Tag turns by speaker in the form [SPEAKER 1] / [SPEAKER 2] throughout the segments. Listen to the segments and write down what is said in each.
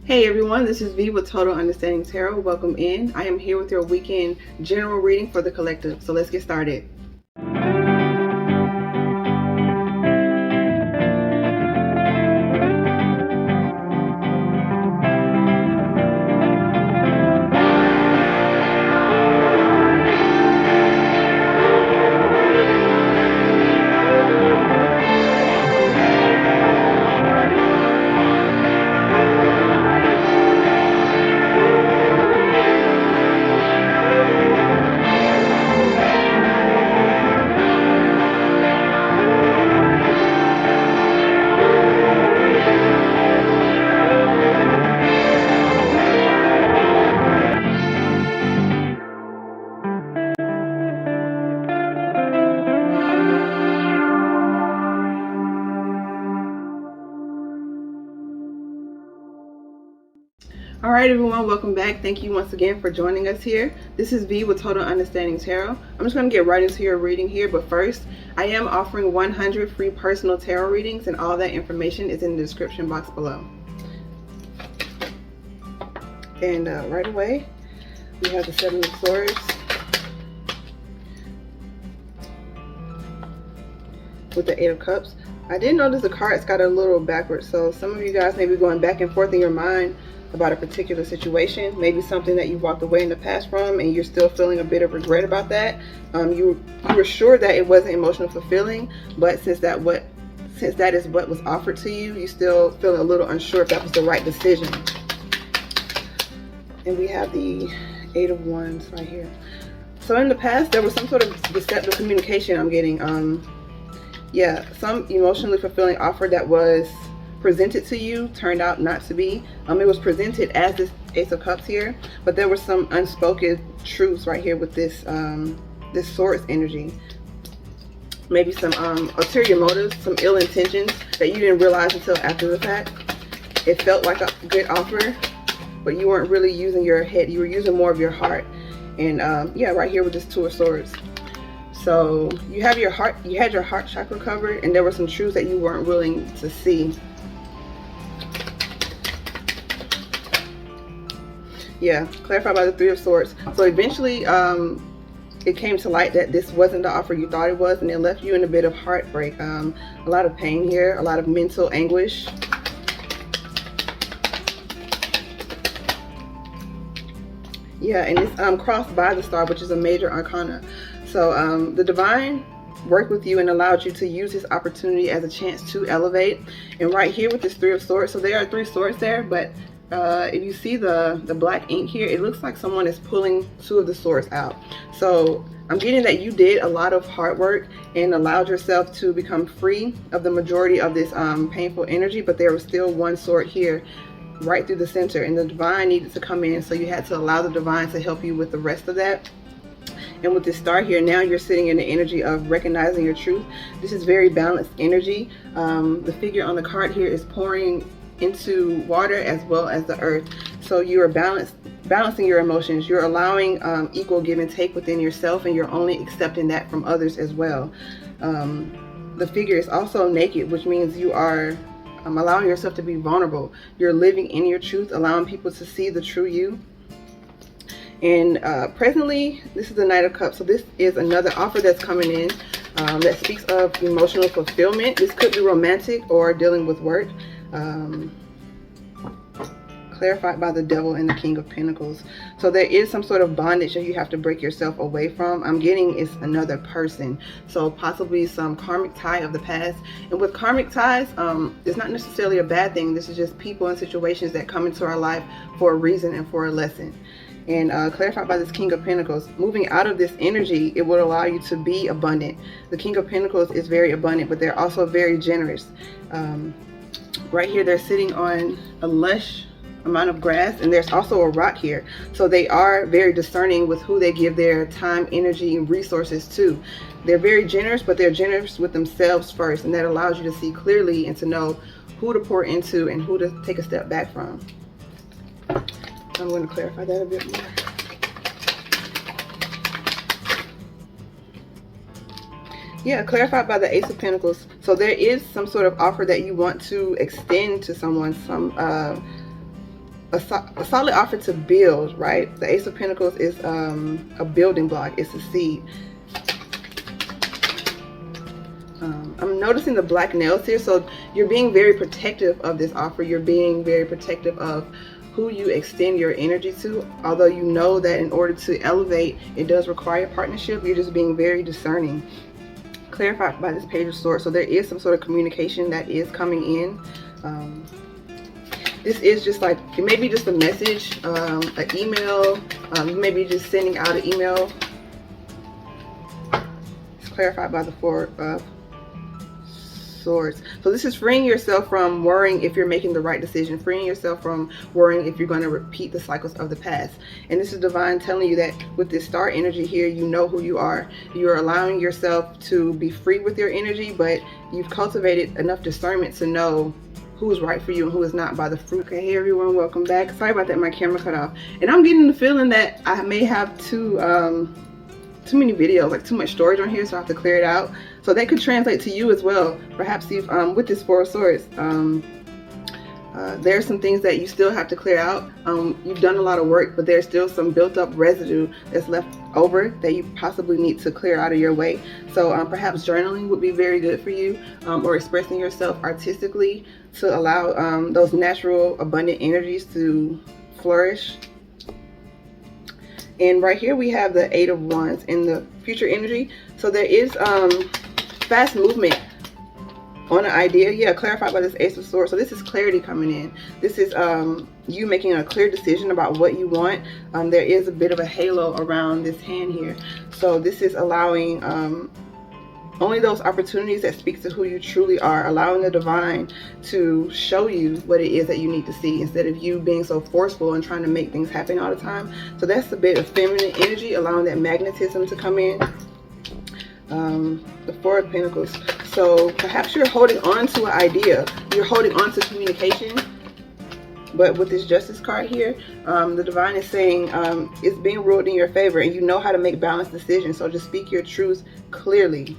[SPEAKER 1] Hey everyone, this is V with Total Understanding Tarot. Welcome in. I am here with your weekend general reading for the collective. So let's get started. Alright everyone, welcome back. Thank you once again for joining us here. This is V with Total Understanding Tarot. I'm just going to get right into your reading here, but first, I am offering 100 free personal tarot readings, and all that information is in the description box below. And right away, we have the Seven of Swords, with the Eight of Cups. I did notice the cards got a little backwards, so some of you guys may be going back and forth in your mind about a particular situation, maybe something that you walked away in the past from and you're still feeling a bit of regret about that. You were sure that it wasn't emotionally fulfilling, but since that is what was offered to you, you still feel a little unsure if that was the right decision. And we have the Eight of Wands right here. So in the past, there was some sort of deceptive communication I'm getting. Yeah, some emotionally fulfilling offer that was presented to you turned out not to be. It was presented as this Ace of Cups here, but there were some unspoken truths right here with this this Swords energy. Maybe some ulterior motives, some ill intentions that you didn't realize until after the fact. It felt like a good offer, but you weren't really using your head. You were using more of your heart. And yeah, right here with this Two of Swords. So you had your heart chakra covered, and there were some truths that you weren't willing to see. Yeah, clarified by the Three of Swords. So eventually it came to light that this wasn't the offer you thought it was, and it left you in a bit of heartbreak. A lot of pain here, a lot of mental anguish. Yeah, and it's crossed by the Star, which is a major arcana. So the divine worked with you and allowed you to use this opportunity as a chance to elevate. And right here with this Three of Swords, so there are three swords there, but if you see the black ink here, it looks like someone is pulling two of the swords out. So I'm getting that you did a lot of hard work and allowed yourself to become free of the majority of this painful energy, but there was still one sword here right through the center, and the divine needed to come in, so you had to allow the divine to help you with the rest of that. And with this star here, now you're sitting in the energy of recognizing your truth. This is very balanced energy. The figure on the card here is pouring into water as well as the earth. So you are balancing your emotions. You're allowing equal give and take within yourself, and you're only accepting that from others as well. The figure is also naked, which means you are allowing yourself to be vulnerable. You're living in your truth, allowing people to see the true you. And presently, this is the Knight of Cups. So this is another offer that's coming in that speaks of emotional fulfillment. This could be romantic or dealing with work. Clarified by the Devil and the King of Pentacles. So there is some sort of bondage that you have to break yourself away from. I'm getting it's another person. So possibly some karmic tie of the past. And with karmic ties, it's not necessarily a bad thing. This is just people and situations that come into our life for a reason and for a lesson. And clarified by this King of Pentacles, moving out of this energy, it will allow you to be abundant. The King of Pentacles is very abundant, but they're also very generous. Right here, they're sitting on a lush amount of grass, and there's also a rock here. So they are very discerning with who they give their time, energy, and resources to. They're very generous, but they're generous with themselves first, and that allows you to see clearly and to know who to pour into and who to take a step back from. I'm going to clarify that a bit more. Yeah, clarified by the Ace of Pentacles. So there is some sort of offer that you want to extend to someone, a solid offer to build, right? The Ace of Pentacles is a building block. It's a seed. I'm noticing the black nails here, so you're being very protective of this offer. You're being very protective of who you extend your energy to. Although you know that in order to elevate, it does require partnership, you're just being very discerning. Clarified by this Page of Swords, so there is some sort of communication that is coming in. This is just like, it may be just a message, an email, you may be just sending out an email. It's clarified by the Four of Swords. So this is freeing yourself from worrying if you're making the right decision, freeing yourself from worrying if you're going to repeat the cycles of the past. And this is divine telling you that with this star energy here, you know who you are. You're allowing yourself to be free with your energy, but you've cultivated enough discernment to know who is right for you and who is not by the fruit. Okay, hey everyone, welcome back. Sorry about that, my camera cut off. And I'm getting the feeling that I may have too many videos, like too much storage on here, so I have to clear it out. So that could translate to you as well. Perhaps you've, with this Four of Swords, there's some things that you still have to clear out. You've done a lot of work, but there's still some built up residue that's left over that you possibly need to clear out of your way. So perhaps journaling would be very good for you, or expressing yourself artistically to allow those natural abundant energies to flourish. And right here we have the Eight of Wands in the future energy. So there is fast movement on an idea. Yeah, clarified by this Ace of Swords. So this is clarity coming in. This is you making a clear decision about what you want. There is a bit of a halo around this hand here. So this is allowing only those opportunities that speak to who you truly are, allowing the divine to show you what it is that you need to see instead of you being so forceful and trying to make things happen all the time. So that's a bit of feminine energy, allowing that magnetism to come in. The Four of Pentacles. So perhaps you're holding on to an idea, you're holding on to communication, but with this Justice card here, the divine is saying it's being ruled in your favor and you know how to make balanced decisions. So just speak your truth clearly.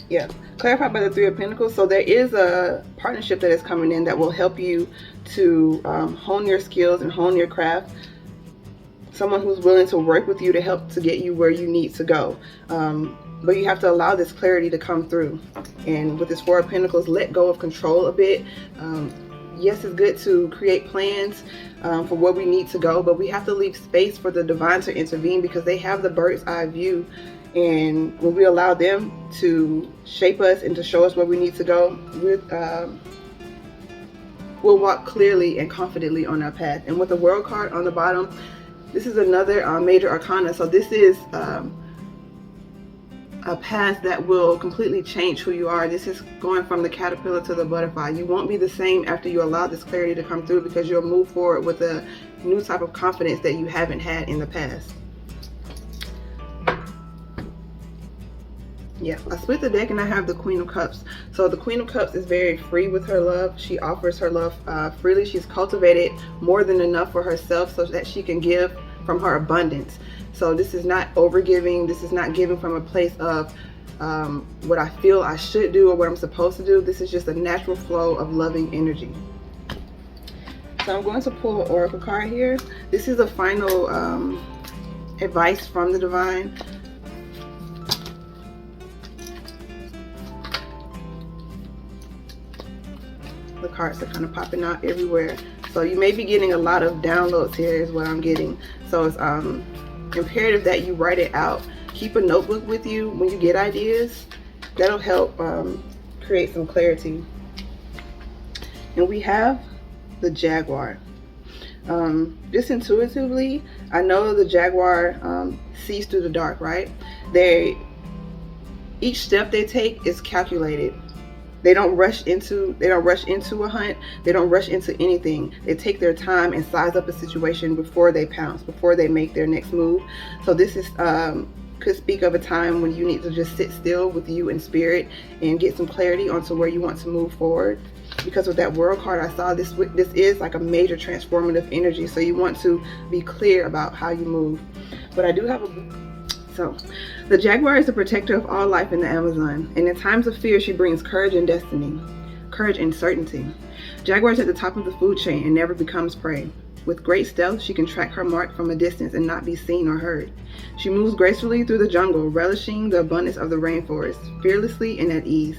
[SPEAKER 1] Yeah, clarified by the Three of Pentacles. So there is a partnership that is coming in that will help you to hone your skills and hone your craft. Someone who's willing to work with you to help to get you where you need to go. But you have to allow this clarity to come through. And with this Four of Pentacles, let go of control a bit. Yes, it's good to create plans for where we need to go, but we have to leave space for the divine to intervene because they have the bird's eye view. And when we allow them to shape us and to show us where we need to go, we'll walk clearly and confidently on our path. And with the World card on the bottom, this is another major arcana. So this is a path that will completely change who you are. This is going from the caterpillar to the butterfly. You won't be the same after you allow this clarity to come through because you'll move forward with a new type of confidence that you haven't had in the past. Yeah, I split the deck and I have the Queen of Cups. So the Queen of Cups is very free with her love. She offers her love freely. She's cultivated more than enough for herself so that she can give from her abundance. So this is not overgiving. This is not giving from a place of what I feel I should do or what I'm supposed to do. This is just a natural flow of loving energy. So I'm going to pull an Oracle card here. This is a final advice from the divine. The cards are kind of popping out everywhere, so you may be getting a lot of downloads here is what I'm getting. So it's imperative that you write it out. Keep a notebook with you when you get ideas. That'll help create some clarity. And we have the Jaguar. Just intuitively, I know the Jaguar sees through the dark, right? Each step they take is calculated. They don't rush into a hunt. They don't rush into anything. They take their time and size up a situation before they pounce, before they make their next move. So this is could speak of a time when you need to just sit still with you in spirit and get some clarity onto where you want to move forward. Because with that World card, I saw this is like a major transformative energy. So you want to be clear about how you move. But I do have So, the Jaguar is the protector of all life in the Amazon, and in times of fear, she brings courage and destiny. courage and certainty. Jaguar is at the top of the food chain and never becomes prey. With great stealth, she can track her mark from a distance and not be seen or heard. She moves gracefully through the jungle, relishing the abundance of the rainforest, fearlessly and at ease.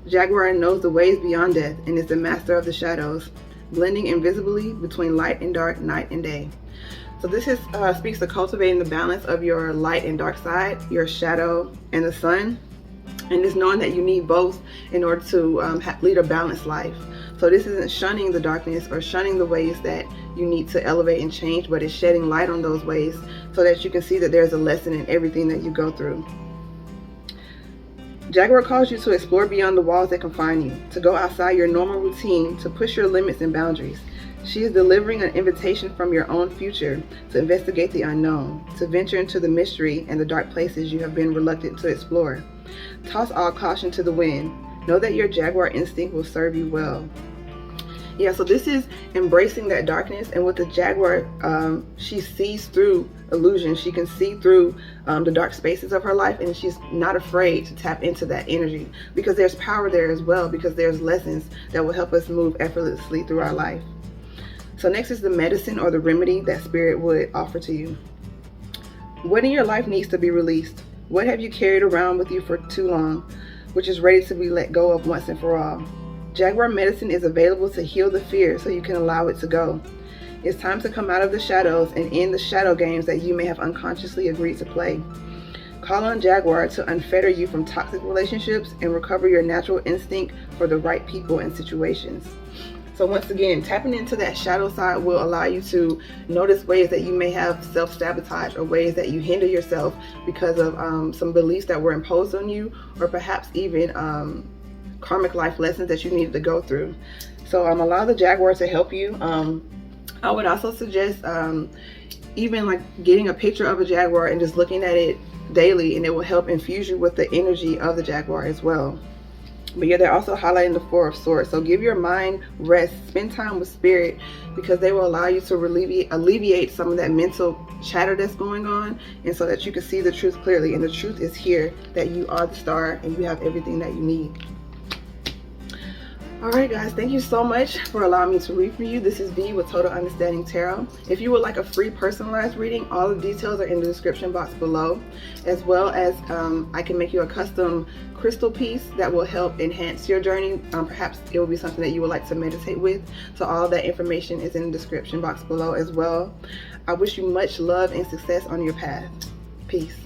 [SPEAKER 1] Jaguar knows the ways beyond death and is the master of the shadows, blending invisibly between light and dark, night and day. So this speaks to cultivating the balance of your light and dark side, your shadow and the sun, and it's knowing that you need both in order to lead a balanced life. So this isn't shunning the darkness or shunning the ways that you need to elevate and change, but it's shedding light on those ways so that you can see that there's a lesson in everything that you go through. Jaguar calls you to explore beyond the walls that confine you, to go outside your normal routine, to push your limits and boundaries. She is delivering an invitation from your own future to investigate the unknown, to venture into the mystery and the dark places you have been reluctant to explore. Toss all caution to the wind. Know that your Jaguar instinct will serve you well. Yeah, so this is embracing that darkness, and with the Jaguar, she sees through illusion. She can see through the dark spaces of her life, and she's not afraid to tap into that energy because there's power there as well, because there's lessons that will help us move effortlessly through our life. So next is the medicine or the remedy that Spirit would offer to you. What in your life needs to be released? What have you carried around with you for too long, which is ready to be let go of once and for all? Jaguar medicine is available to heal the fear so you can allow it to go. It's time to come out of the shadows and end the shadow games that you may have unconsciously agreed to play. Call on Jaguar to unfetter you from toxic relationships and recover your natural instinct for the right people and situations. So once again, tapping into that shadow side will allow you to notice ways that you may have self-sabotage or ways that you hinder yourself because of some beliefs that were imposed on you, or perhaps even karmic life lessons that you needed to go through. So allow the Jaguar to help you. I would also suggest even like getting a picture of a Jaguar and just looking at it daily, and it will help infuse you with the energy of the Jaguar as well. But yeah, they're also highlighting the Four of Swords. So give your mind rest, spend time with Spirit, because they will allow you to alleviate some of that mental chatter that's going on, and so that you can see the truth clearly. And the truth is here, that you are the star and you have everything that you need. Alright guys, thank you so much for allowing me to read for you. This is V with Total Understanding Tarot. If you would like a free personalized reading, all the details are in the description box below, as well as I can make you a custom crystal piece that will help enhance your journey. Perhaps it will be something that you would like to meditate with. So all of that information is in the description box below as well. I wish you much love and success on your path. Peace.